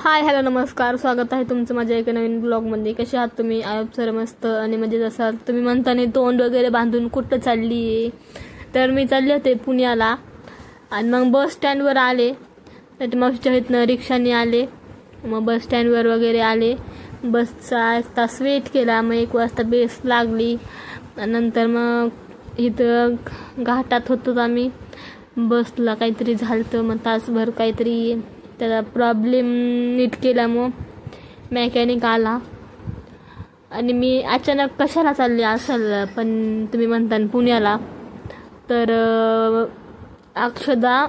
Hi hello नमस्कार, स्वागत आहे तुमचं माझ्या एका नवीन ब्लॉगमध्ये. कसे आहात तुम्ही? आयोप सर मस्त आणि म्हणजे जसं तुम्ही म्हणताने तोंड वगैरे बांधून कुठं चालली आहे, तर मी चालले होते पुण्याला. आणि मग बस स्टँडवर आले, तर मावशीच्या इथनं रिक्षाने आले. मग बस स्टँडवर वगैरे आले, बसचा 1 तास वेट केला. मग 1 वाजता बेस लागली. नंतर मग इथं घाटात होतो आम्ही. बसला काहीतरी झालं, मग तासभर काहीतरी त्याचा प्रॉब्लेम नीट केला. मग मेकॅनिक आला आणि मी अचानक कशाला चालले असेल, पण तुम्ही म्हणता पुण्याला. तर अक्षदा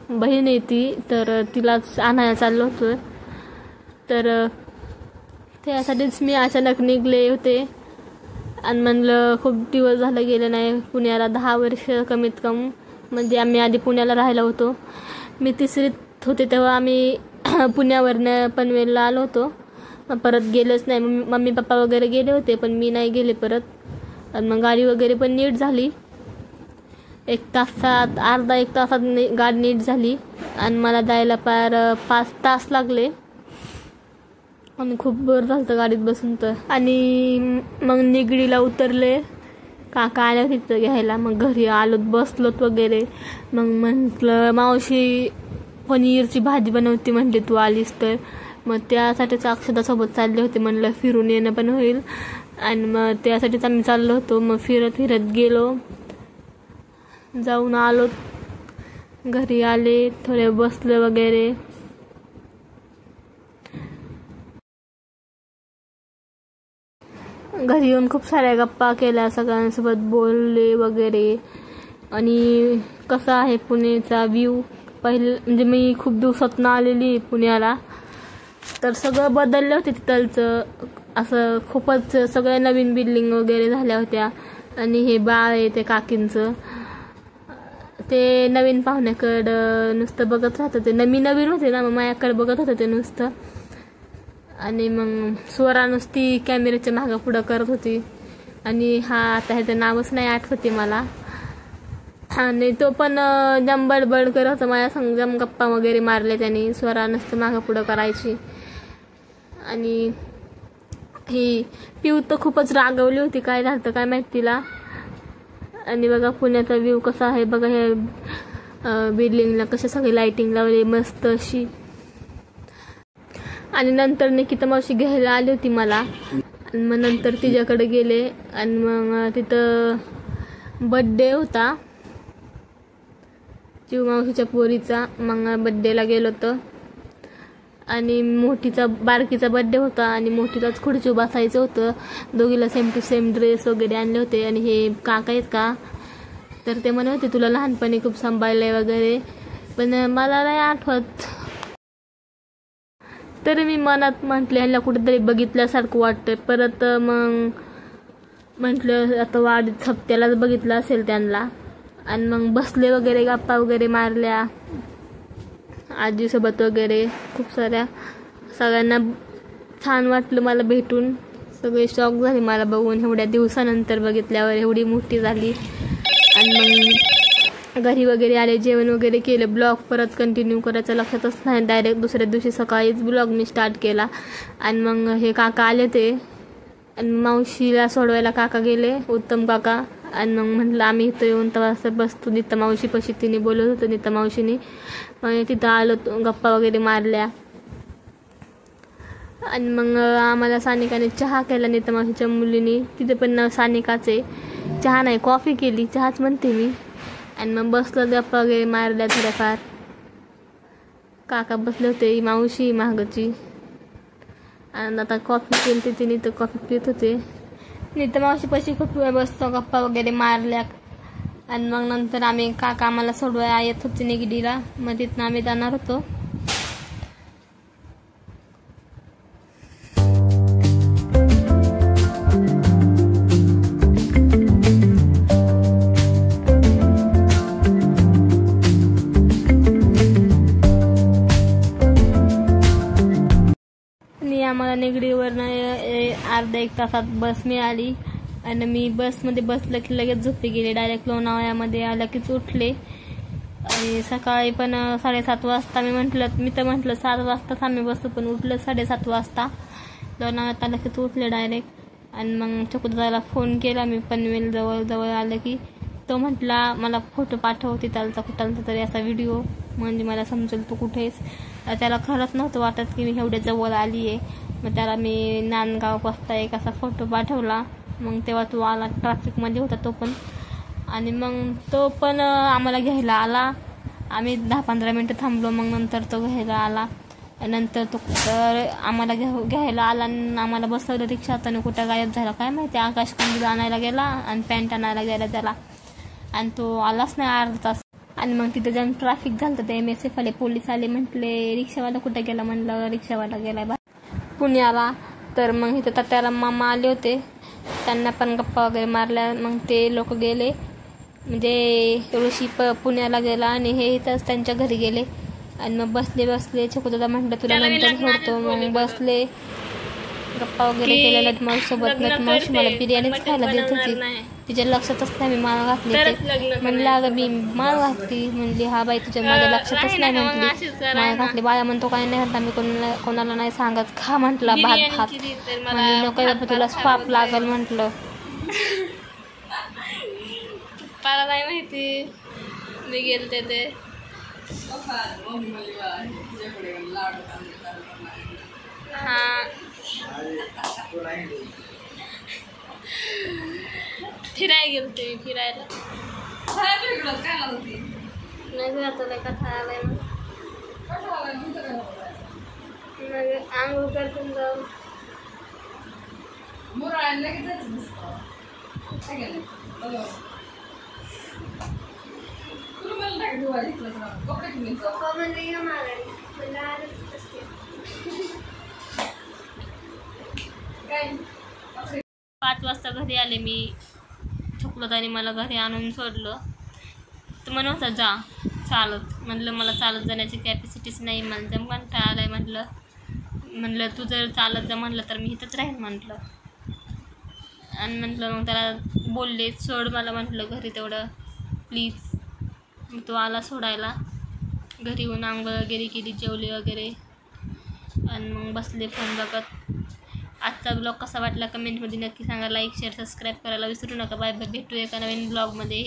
बहीण आहे ती, तर तिलाच आणायला चाललो होतो. तर त्यासाठीच मी अचानक निघले होते. आणि म्हणलं खूप दिवस झालं गेले नाही पुण्याला, 10 वर्ष कमीत कमी. म्हणजे आम्ही आधी पुण्याला राहिलो होतो. मी 3रीत होते तेव्हा आम्ही पुण्यावरनं पनवेलला आलो होतो. परत गेलेच नाही. मम्मी पप्पा वगैरे गेले होते, पण मी नाही गेले परत. आणि मग गाडी वगैरे पण नीट झाली. 1 तासात, अर्धा 1 तासात गाडी नीट झाली. आणि मला जायला 5 तास लागले. आणि खूप बरं झालं गाडीत बसून तर. आणि मग निगडीला उतरले. काका आले तिथं घ्यायला. मग घरी आलोत, बसलोत वगैरे. मग म्हटलं मावशी पनीरची भाजी बनवते, म्हटली तू आलीस तर. मग त्यासाठीच अक्षदासोबत चालले होते. म्हणलं फिरून येणं पण होईल. आणि मग त्यासाठीच आम्ही चाललो होतो. मग फिरत फिरत गेलो, जाऊन आलो, घरी आले, थोडे बसले वगैरे. घरी येऊन खूप साऱ्या गप्पा केल्या, सगळ्यांसोबत बोलले वगैरे. आणि कसा आहे पुण्याचा व्ह्यू, पहिले म्हणजे मी खूप दिवसातून आलेली पुण्याला, तर सगळं बदललं होतं तिथलचं. असं खूपच सगळ्या नवीन बिल्डिंग वगैरे झाल्या होत्या. आणि हे बाळ आहे ते काकींचं, ते नवीन पाहुण्याकडं नुसतं बघत राहतं. ते मी नवीन होते ना, मग माझ्याकडे बघत होतं ते नुसतं. आणि मग स्वरा नुसती कॅमेऱ्याच्या मागं पुढं करत होती. आणि हा आता ह्याचं नावच नाही आठवते मला. आणि तो पण जम बडबड करत होता माझ्या संग, जम गप्पा वगैरे मारले त्याने. स्वरा नुसतं मागं पुढं करायची. आणि ही पिऊ तर खूपच रागवली होती, काय झालं काय माहिती तिला. आणि बघा पुण्याचा व्ह्यू कसा आहे बघा. ह्या बिल्डिंगला कशा सगळी लाईटिंग लावली मस्त अशी. आणि नंतर निकिता मावशी घ्यायला आली होती मला. आणि मग नंतर तिच्याकडे गेले. आणि मग तिथं बड्डे होता चिव मावशीच्या पोरीचा. मग बड्डेला गेलो होतं. आणि मोठीचा बारकीचा बड्डे होता. आणि मोठीलाच खुर्ची बसायचं होतं. दोघीला सेम टू सेम ड्रेस वगैरे आणले होते. आणि हे काका आहेत का, तर ते म्हणत होते तुला लहानपणी खूप सांभाळले वगैरे, पण मला नाही आठवत. तरी मी मनात म्हटले ह्याला कुठेतरी बघितल्यासारखं वाटतं. परत मग म्हटलं आता वाढीत हप्त्यालाच बघितलं असेल त्यांना. आणि मग बसले वगैरे, गप्पा वगैरे मारल्या आजीसोबत वगैरे खूप साऱ्या. सगळ्यांना छान वाटलं मला भेटून. सगळे शॉक झाले मला बघून, एवढ्या दिवसानंतर बघितल्यावर एवढी मोठी झाली. आणि मग घरी वगैरे आले, जेवण वगैरे केलं. ब्लॉग परत कंटिन्यू करायचं लक्षातच नाही. डायरेक्ट दुसऱ्या दिवशी सकाळीच ब्लॉग मी स्टार्ट केला. आणि मग हे काका आले ते. आणि मावशीला सोडवायला काका गेले, उत्तम काका. आणि मग म्हटलं आम्ही इथं येऊन तर बसतो नीता मावशीपाशी. तिने बोलत होतं नीता मावशीने. मग तिथं आलो, गप्पा वगैरे मारल्या. आणि मग आम्हाला सानिकाने चहा केला, नीता मावशीच्या मुलीने. तिथे पण नाव सानिकाच आहे. चहा नाही, कॉफी केली, चहाच म्हणते मी. आणि मग बसलो, गप्पा वगैरे मारल्या थोड्याफार. काका बसले होते, मावशी मागची. आणि आता कॉफी केली तिने, तर कॉफी पित होते. नीता मावशीपाशी खूप वेळ बसतो, गप्पा वगैरे मारल्या. आणि मग नंतर आम्ही काका आम्हाला सोडवायला येत होते निगडीला. मग तिथनं आम्ही जाणार होतो. आम्हाला निगडीवरनं अर्धा 1 तासात बस मिळाली. आणि मी बसमध्ये बसलं की लगेच झोपी गेले. डायरेक्ट लोणावळ्यामध्ये आल्या कीच उठले. आणि सकाळी पण 7:30 वाजता मी तर म्हटलं 7 वाजताच आम्ही बसू, पण उठलं 7:30 वाजता. लोणावळ्यात आलं की तू उठले डायरेक्ट. आणि मग चकुदादाला फोन केला मी, पनवेल जवळ आलं की. तो म्हटला मला फोटो पाठव तिथालचा कुठालचा तरी असा व्हिडिओ, म्हणजे मला समजेल तू कुठेस. त्याला खरंच नव्हतं वाटत की मी एवढ्या जवळ आली आहे. मग त्याला मी नांदगाव पासता एक असा फोटो पाठवला. मग तेव्हा तो आला, ट्रॅफिकमध्ये होता तो पण. आणि मग तो पण आम्हाला घ्यायला आला. आम्ही 10-15 मिनटं थांबलो, मग नंतर तो घ्यायला आला. नंतर तो आम्हाला घ्यायला आला आणि आम्हाला बसवलं रिक्षात. आणि कुठं गायब झाला काय माहिती. आकाश कंदील आणायला गेला आणि पॅन्ट आणायला गेला त्याला, आणि तो आलाच नाही अर्धा तास. आणि मग तिथे जाऊन ट्रॅफिक झालं तर ते MSF आले, पोलीस आले. म्हटले रिक्षावाला कुठं गेला, म्हणलं रिक्षावाला गेलाय पुण्याला. तर मग इथं तात्याला मामा आले होते, त्यांना पण गप्पा वगैरे मारल्या. मग ते लोक गेले, म्हणजे ऋषी पुण्याला गेला आणि हे इथंच त्यांच्या घरी गेले. आणि मग बसले चकुदादा म्हटलं तुला नंतर सोडतो. मग बसले, गप्पा वगैरे केल्या नटमाळसोबत. नटमाळशी मला बिर्याणीच खायला देत होती, तिच्या लक्षातच नाही मी माळ घातली ते. म्हणलं अगं मी माळ घातली, म्हणली हा बाई तुझ्या माझ्या लक्षातच नाही म्हटली माळ घातली. बाळा म्हणतो काय नाही घातला मी, कोणाला नाही सांगत, खा म्हटला भात. म्हणजे नको बाबा तुला पाप लागल म्हटलं. मला नाही माहिती मी गेलते ते. हा फिरायला गेलते मी, फिरायला नाही आता कथा आलाय मग आंघोळ करतो जाऊ. पाच वाजता घरी आले मी. चकुदादाने मला घरी आणून सोडलं. तर म्हणत होता जा चालत. म्हणलं मला चालत जाण्याची कॅपॅसिटीच नाही, मला जम कंटाळा आलाय म्हणलं तू जर चालत जा म्हणलं तर मी इथंच राहीन म्हटलं. आणि म्हटलं मग त्याला बोलले सोड मला म्हटलं घरी तेवढं प्लीज. मग तो आला सोडायला. घरी येऊन आंघोळ वगैरे केली, जेवले वगैरे, आणि मग बसले फोन बघत. आजचा ब्लॉग कसा वाटला कमेंटमध्ये नक्की सांगा. लाईक शेअर सबस्क्राईब करायला विसरू नका. बाय बाय, भेटूया एका नवीन ब्लॉगमध्ये.